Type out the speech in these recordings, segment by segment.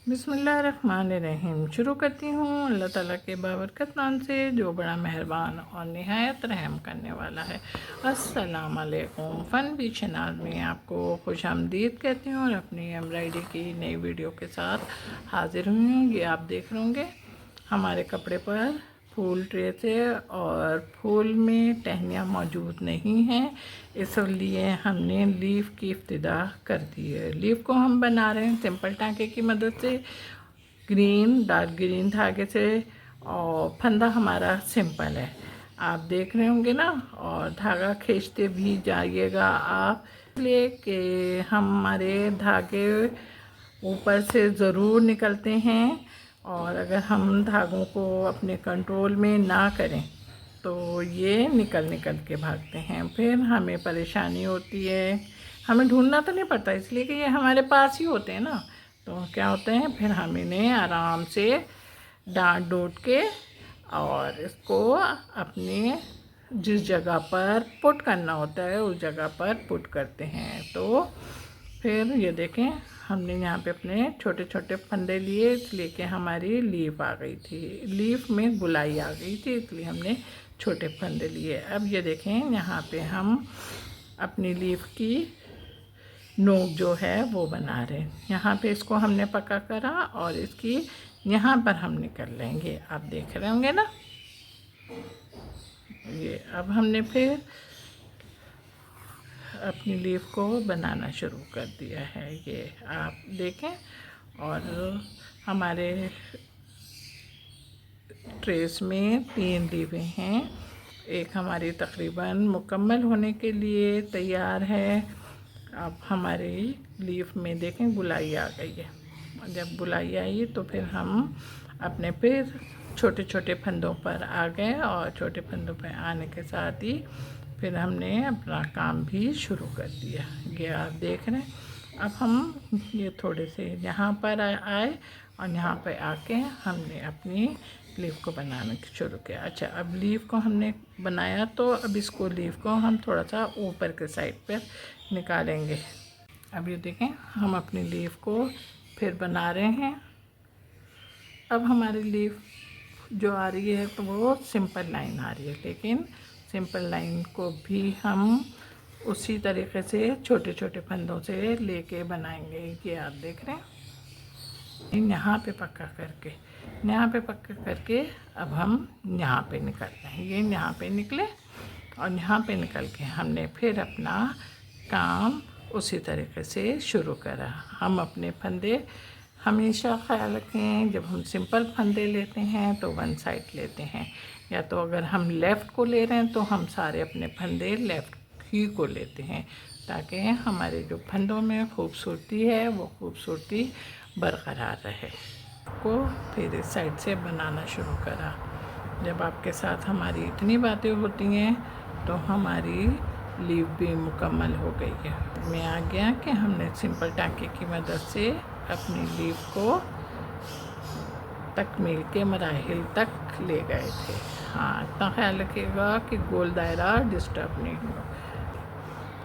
बिस्मिल्लाहिर्रहमानिर्रहीम। शुरू करती हूँ अल्लाह ताला के बाबरकत नाम से जो बड़ा मेहरबान और निहायत रहम करने वाला है। अस्सलाम वालेकुम। फ़न भी शनाज में आपको खुश आमदीद कहती हूँ और अपनी एम्ब्रॉयडरी की नई वीडियो के साथ हाज़िर हुई हूँ। ये आप देख रहे होंगे हमारे कपड़े पर फूल ट्रे थे और फूल में टहनियाँ मौजूद नहीं हैं, इसलिए हमने लीफ की इब्तिदा कर दी है। लीफ को हम बना रहे हैं सिंपल टाँके की मदद से, ग्रीन डार्क ग्रीन धागे से, और फंदा हमारा सिंपल है, आप देख रहे होंगे ना। और धागा खींचते भी जाइएगा आप, इसलिए कि हमारे धागे ऊपर से ज़रूर निकलते हैं और अगर हम धागों को अपने कंट्रोल में ना करें तो ये निकल निकल के भागते हैं, फिर हमें परेशानी होती है। हमें ढूंढना तो नहीं पड़ता इसलिए कि ये हमारे पास ही होते हैं ना। तो क्या होते हैं, फिर हम इन्हें आराम से डांट डूट के और इसको अपने जिस जगह पर पुट करना होता है उस जगह पर पुट करते हैं। तो फिर ये देखें हमने यहाँ पे अपने छोटे छोटे फंदे लिए, इसलिए कि हमारी लीफ आ गई थी, लीफ में गुलाई आ गई थी, इसलिए हमने छोटे फंदे लिए। अब ये देखें यहाँ पे हम अपनी लीफ की नोक जो है वो बना रहे हैं। यहाँ पे इसको हमने पक्का करा और इसकी यहाँ पर हम निकल लेंगे, आप देख रहे होंगे ना। ये अब हमने फिर अपनी लीफ को बनाना शुरू कर दिया है, ये आप देखें। और हमारे ट्रेस में 3 लीफें हैं, एक हमारी तकरीबन मुकम्मल होने के लिए तैयार है। अब हमारी लीफ में देखें गुलाई आ गई है, जब गुलाई आई तो फिर हम अपने फिर छोटे छोटे फंदों पर आ गए और छोटे फंदों पर आने के साथ ही फिर हमने अपना काम भी शुरू कर दिया। ये आप देख रहे हैं। अब हम ये थोड़े से यहाँ पर आए और यहाँ पर आके हमने अपनी लीफ को बनाना शुरू किया। अच्छा, अब लीफ को हमने बनाया तो अब इसको लीफ को हम थोड़ा सा ऊपर के साइड पर निकालेंगे। अब ये देखें हम अपनी लीफ को फिर बना रहे हैं। अब हमारी लीफ जो आ रही है तो वो सिंपल लाइन आ रही है, लेकिन सिंपल लाइन को भी हम उसी तरीके से छोटे छोटे फंदों से लेके बनाएंगे। ये आप देख रहे हैं, यहाँ पे पक्का करके, यहाँ पे पक्का करके अब हम यहाँ पे निकल रहे हैं। ये यहाँ पे निकले और यहाँ पे निकल के हमने फिर अपना काम उसी तरीके से शुरू करा। हम अपने फंदे हमेशा ख्याल रखें, जब हम सिंपल फंदे लेते हैं तो वन साइड लेते हैं, या तो अगर हम लेफ़्ट को ले रहे हैं तो हम सारे अपने फंदे लेफ़्ट ही को लेते हैं, ताकि हमारे जो फंदों में खूबसूरती है वो खूबसूरती बरकरार रहे। को फिर इस साइड से बनाना शुरू करा। जब आपके साथ हमारी इतनी बातें होती हैं तो हमारी लीफ भी मुकम्मल हो गई है। मैं आ गया कि हमने सिंपल टाँके की मदद से अपनी लीफ को तकमील के मराहिल तक ले गए थे। हाँ, इतना ख्याल रखिएगा कि गोल दायरा डिस्टर्ब नहीं हो।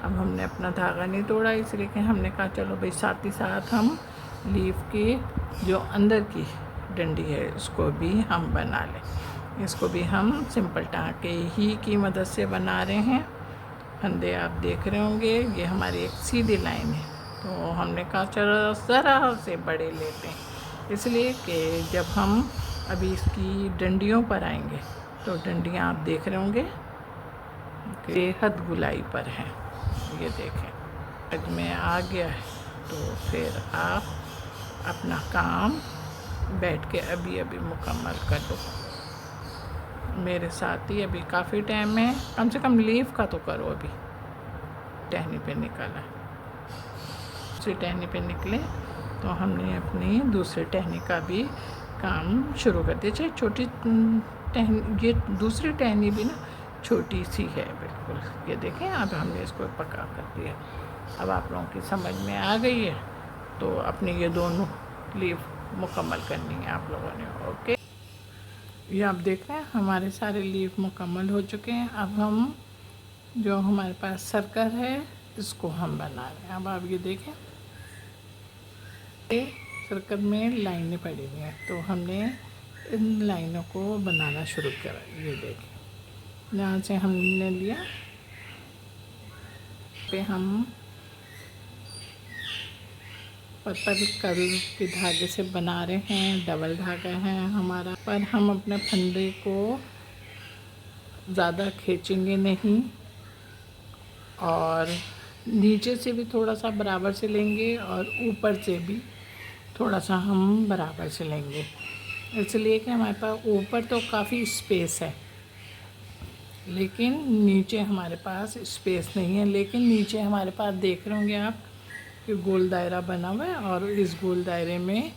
अब हमने अपना धागा नहीं तोड़ा, इसलिए कि हमने कहा चलो भाई साथ ही साथ हम लीफ की जो अंदर की डंडी है उसको भी हम बना लें। इसको भी हम सिंपल टाँके ही की मदद से बना रहे हैं। फंदे आप देख रहे होंगे, ये हमारी एक सीधी लाइन है, तो हमने कहा चलो ज़रा से बड़े लेते हैं, इसलिए कि जब हम अभी इसकी डंडियों पर आएंगे तो डंडियाँ आप देख रहे होंगे बेहद गुलाई पर हैं। ये देखें, अज में आ गया है तो फिर आप अपना काम बैठ के अभी अभी मुकम्मल कर दो। मेरे साथ ही अभी काफ़ी टाइम है, कम से कम लीफ का तो करो। अभी टहनी पे निकाला, दूसरी टहनी पे निकले तो हमने अपनी दूसरी टहनी का भी काम शुरू कर दिया। चाहे छोटी टहनी, ये दूसरी टहनी भी ना छोटी सी है बिल्कुल। ये देखें अब हमने इसको पक्का कर दिया। अब आप लोगों की समझ में आ गई है, तो अपनी ये दोनों लीफ मुकम्मल करनी है आप लोगों ने। ओके, ये आप देख रहे हैं हमारे सारे लीफ मुकम्मल हो चुके हैं। अब हम जो हमारे पास सर्कल है इसको हम बना रहे हैं। अब आप ये देखें, ये सर्कल में लाइनें पड़ी हुई हैं, तो हमने इन लाइनों को बनाना शुरू करा। ये देखिए, यहाँ से हमने लिया पे हम पर्पल कलर के धागे से बना रहे हैं, डबल धागा है हमारा। पर हम अपने फंदे को ज़्यादा खींचेंगे नहीं और नीचे से भी थोड़ा सा बराबर से लेंगे और ऊपर से भी थोड़ा सा हम बराबर से लेंगे, इसलिए कि हमारे पास ऊपर तो काफ़ी स्पेस है लेकिन नीचे हमारे पास स्पेस नहीं है। लेकिन नीचे हमारे पास देख रहे होंगे आप कि गोल दायरा बना हुआ है और इस गोल दायरे में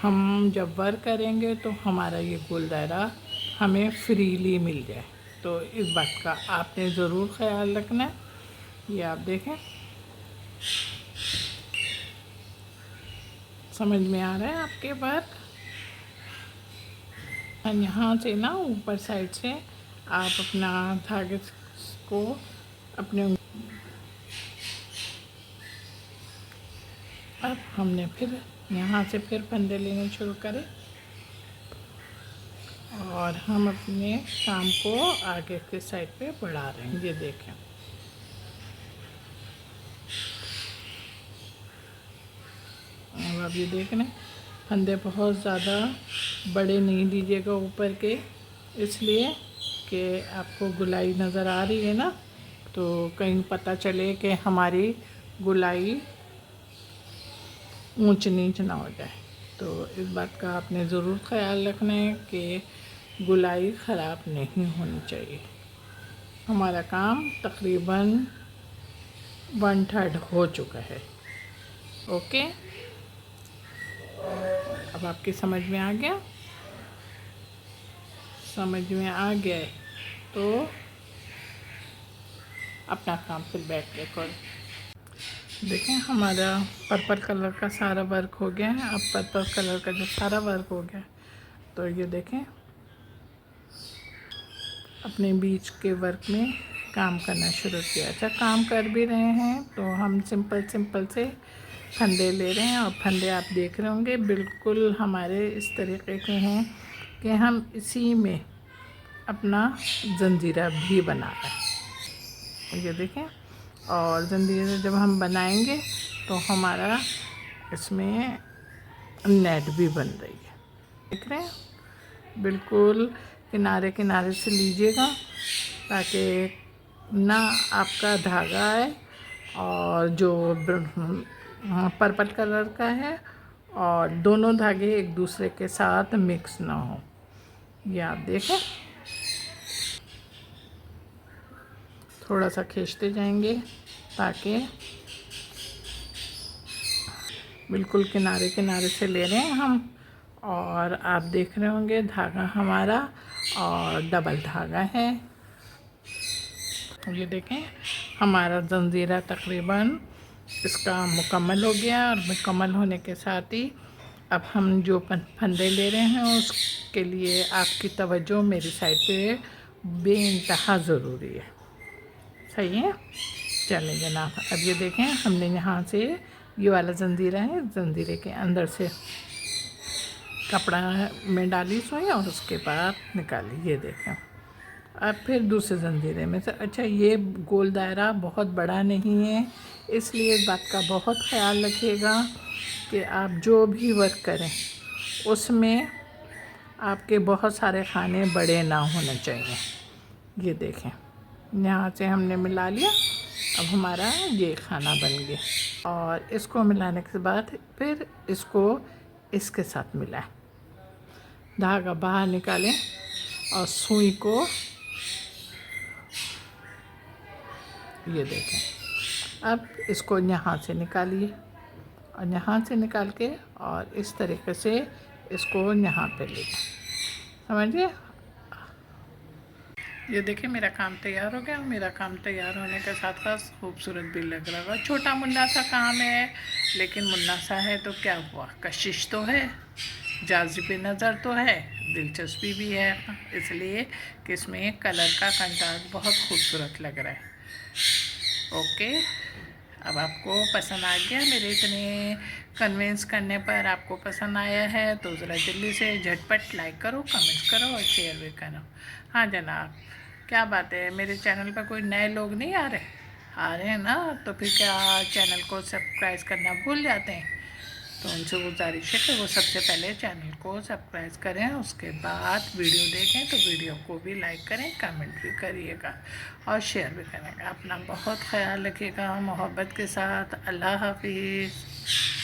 हम जब वर्क करेंगे तो हमारा ये गोल दायरा हमें फ्रीली मिल जाए। तो इस बात का आपने ज़रूर ख्याल रखना है। ये आप देखें, समझ में आ रहा है आपके वर्क। और यहाँ से ना ऊपर साइड से आप अपना धागे को अपने अब हमने फिर यहाँ से फिर फंदे लेने शुरू करें और हम अपने काम को आगे के साइड पे बढ़ा रहे हैं। ये देखें, अब आप ये देख रहे हैं, फंदे बहुत ज़्यादा बड़े नहीं लीजिएगा ऊपर के, इसलिए कि आपको गुलाई नज़र आ रही है ना, तो कहीं पता चले कि हमारी गुलाई ऊंच नीच ना हो जाए। तो इस बात का आपने ज़रूर ख्याल रखना है कि गुलाई ख़राब नहीं होनी चाहिए। हमारा काम तकरीबन 1/3 हो चुका है। ओके, अब आपकी समझ में आ गया? समझ में आ गया है तो अपना काम फिर बैठ के करो। देखें, हमारा पर्पल कलर का सारा वर्क हो गया है। अब पर्पल कलर का जो सारा वर्क हो गया, तो ये देखें अपने बीच के वर्क में काम करना शुरू किया। अच्छा, काम कर भी रहे हैं तो हम सिंपल से फंदे ले रहे हैं और फंदे आप देख रहे होंगे बिल्कुल हमारे इस तरीके के हैं कि हम इसी में अपना जंजीरा भी बना रहे हैं। ये देखें, और जंजीरा जब हम बनाएंगे तो हमारा इसमें नेट भी बन रही है। देख रहे हैं, बिल्कुल किनारे किनारे से लीजिएगा ताकि ना आपका धागा है और जो पर्पल कलर का है और दोनों धागे एक दूसरे के साथ मिक्स ना हो। ये आप देखें, थोड़ा सा खींचते जाएंगे ताकि बिल्कुल किनारे किनारे से ले रहे हैं हम। और आप देख रहे होंगे धागा हमारा और डबल धागा है। ये देखें, हमारा जंजीरा तकरीबन इसका मुकम्मल हो गया और मुकम्मल होने के साथ ही अब हम जो फंदे ले रहे हैं उसके लिए आपकी तवज्जो मेरी साइड पे बेइंतहा ज़रूरी है। सही है, चलें जनाब। अब ये देखें, हमने यहाँ से ये वाला जंजीरा है, जंजीरे के अंदर से कपड़ा में डाली सुई और उसके बाद निकाली। ये देखें, अब फिर दूसरे जंजीरे में से। अच्छा, ये गोल दायरा बहुत बड़ा नहीं है, इसलिए इस बात का बहुत ख्याल रखिएगा कि आप जो भी वर्क करें उसमें आपके बहुत सारे खाने बड़े ना होने चाहिए। ये देखें, यहाँ से हमने मिला लिया, अब हमारा ये खाना बन गया। और इसको मिलाने के बाद फिर इसको इसके साथ मिलाएं, धागा बाहर निकालें और सुई को ये देखें। अब इसको यहाँ से निकालिए और यहाँ से निकाल के और इस तरीके से इसको यहाँ पे ले समझिए। ये देखिए, मेरा काम तैयार हो गया। मेरा काम तैयार होने के साथ साथ खूबसूरत भी लग रहा है। छोटा मुन्ना सा काम है, लेकिन मुन्ना सा है तो क्या हुआ, कशिश तो है, जाज़िब नज़र तो है, दिलचस्पी भी है, इसलिए कि इसमें कलर का कंट्रास्ट बहुत खूबसूरत लग रहा है। ओके, अब आपको पसंद आ गया, मेरे इतने कन्विंस करने पर आपको पसंद आया है तो ज़रा जल्दी से झटपट लाइक करो, कमेंट्स करो और शेयर भी करो। हाँ जनाब, क्या बात है, मेरे चैनल पर कोई नए लोग नहीं आ रहे हैं ना, तो फिर क्या चैनल को सब्सक्राइब करना भूल जाते हैं? तो उनसे गुजारिश है कि वो सबसे पहले चैनल को सब्सक्राइब करें, उसके बाद वीडियो देखें तो वीडियो को भी लाइक करें, कमेंट भी करिएगा और शेयर भी करेंगे। अपना बहुत ख्याल रखिएगा मोहब्बत के साथ। अल्लाह हाफिज़।